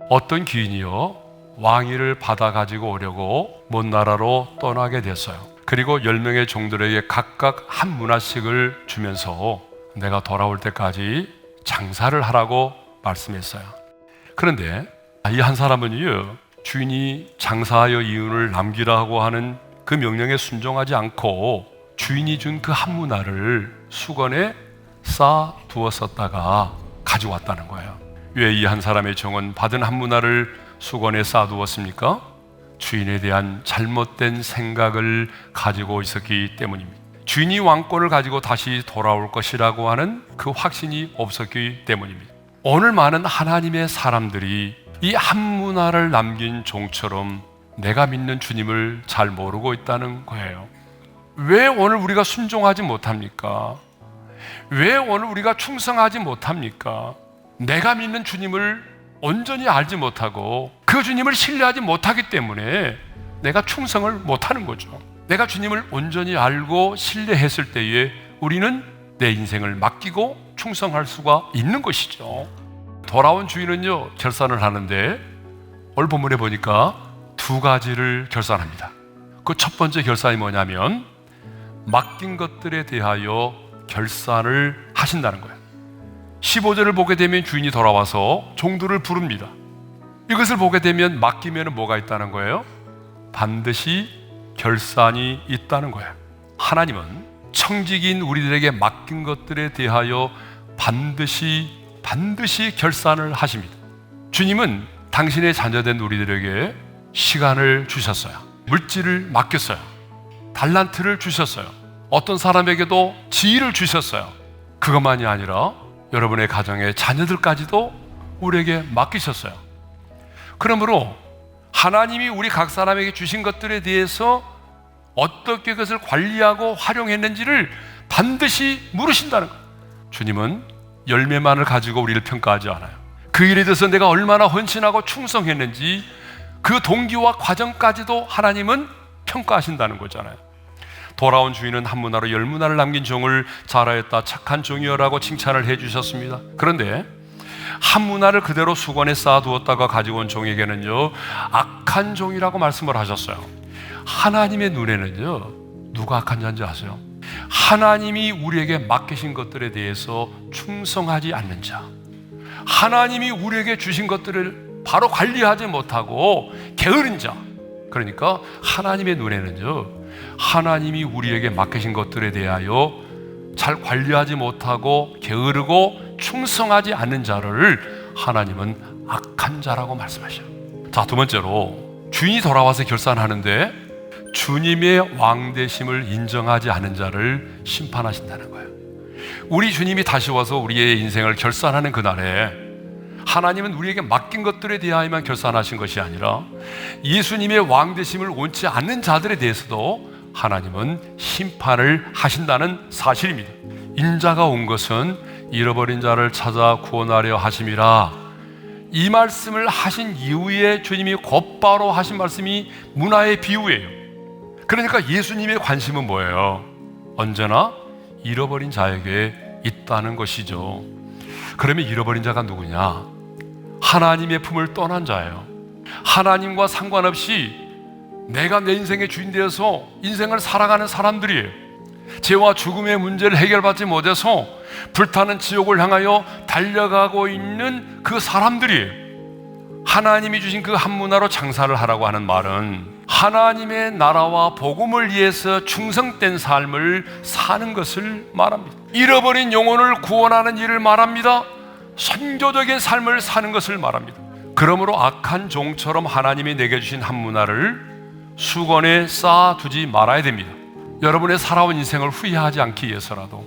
어떤 귀인이요 왕위를 받아 가지고 오려고 먼 나라로 떠나게 됐어요. 그리고 10명의 종들에게 각각 한 문화씩을 주면서 내가 돌아올 때까지 장사를 하라고 말씀했어요. 그런데 이 한 사람은요 주인이 장사하여 이윤을 남기라고 하는 그 명령에 순종하지 않고 주인이 준 그 한 문화를 수건에 쌓아 두었었다가 가져왔다는 거예요. 왜 이 한 사람의 종은 받은 한 문화를 수건에 쌓아 두었습니까? 주인에 대한 잘못된 생각을 가지고 있었기 때문입니다. 주인이 왕권을 가지고 다시 돌아올 것이라고 하는 그 확신이 없었기 때문입니다. 오늘 많은 하나님의 사람들이 이 한 문화를 남긴 종처럼 내가 믿는 주님을 잘 모르고 있다는 거예요. 왜 오늘 우리가 순종하지 못합니까? 왜 오늘 우리가 충성하지 못합니까? 내가 믿는 주님을 온전히 알지 못하고 그 주님을 신뢰하지 못하기 때문에 내가 충성을 못하는 거죠. 내가 주님을 온전히 알고 신뢰했을 때에 우리는 내 인생을 맡기고 충성할 수가 있는 것이죠. 돌아온 주인은요 결산을 하는데 오늘 본문에 보니까 2가지를 결산합니다. 그 첫 번째 결산이 뭐냐면 맡긴 것들에 대하여 결산을 하신다는 거예요. 15절을 보게 되면 주인이 돌아와서 종들을 부릅니다. 이것을 보게 되면 맡기면 뭐가 있다는 거예요? 반드시 결산이 있다는 거예요. 하나님은 청직인 우리들에게 맡긴 것들에 대하여 반드시 결산을 하십니다. 주님은 당신의 자녀된 우리들에게 시간을 주셨어요. 물질을 맡겼어요. 달란트를 주셨어요. 어떤 사람에게도 지위를 주셨어요. 그것만이 아니라 여러분의 가정의 자녀들까지도 우리에게 맡기셨어요. 그러므로 하나님이 우리 각 사람에게 주신 것들에 대해서 어떻게 그것을 관리하고 활용했는지를 반드시 물으신다는 거예요. 주님은 열매만을 가지고 우리를 평가하지 않아요. 그 일에 대해서 내가 얼마나 헌신하고 충성했는지 그 동기와 과정까지도 하나님은 평가하신다는 거잖아요. 돌아온 주인은 한 문화로 10문화를 남긴 종을 잘하였다, 착한 종이여라고 칭찬을 해주셨습니다. 그런데 한 문화를 그대로 수건에 쌓아두었다가 가지고 온 종에게는요 악한 종이라고 말씀을 하셨어요. 하나님의 눈에는요 누가 악한 자인지 아세요? 하나님이 우리에게 맡기신 것들에 대해서 충성하지 않는 자, 하나님이 우리에게 주신 것들을 바로 관리하지 못하고 게으른 자, 그러니까 하나님의 눈에는요 하나님이 우리에게 맡기신 것들에 대하여 잘 관리하지 못하고 게으르고 충성하지 않는 자를 하나님은 악한 자라고 말씀하셔요. 자, 2번째로 주인이 돌아와서 결산하는데 주님의 왕되심을 인정하지 않은 자를 심판하신다는 거예요. 우리 주님이 다시 와서 우리의 인생을 결산하는 그날에 하나님은 우리에게 맡긴 것들에 대하여만 결산하신 것이 아니라 예수님의 왕되심을 원치 않는 자들에 대해서도 하나님은 심판을 하신다는 사실입니다. 인자가 온 것은 잃어버린 자를 찾아 구원하려 하심이라. 이 말씀을 하신 이후에 주님이 곧바로 하신 말씀이 문화의 비유예요. 그러니까 예수님의 관심은 뭐예요? 언제나 잃어버린 자에게 있다는 것이죠. 그러면 잃어버린 자가 누구냐? 하나님의 품을 떠난 자예요. 하나님과 상관없이 내가 내 인생의 주인 되어서 인생을 살아가는 사람들이에요. 죄와 죽음의 문제를 해결받지 못해서 불타는 지옥을 향하여 달려가고 있는 그 사람들이에요. 하나님이 주신 그 한 문화로 장사를 하라고 하는 말은 하나님의 나라와 복음을 위해서 충성된 삶을 사는 것을 말합니다. 잃어버린 영혼을 구원하는 일을 말합니다. 선교적인 삶을 사는 것을 말합니다. 그러므로 악한 종처럼 하나님이 내게 주신 한 문화를 수건에 쌓아두지 말아야 됩니다. 여러분의 살아온 인생을 후회하지 않기 위해서라도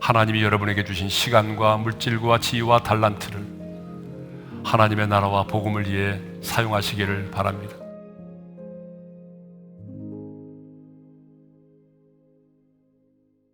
하나님이 여러분에게 주신 시간과 물질과 지위와 달란트를 하나님의 나라와 복음을 위해 사용하시기를 바랍니다.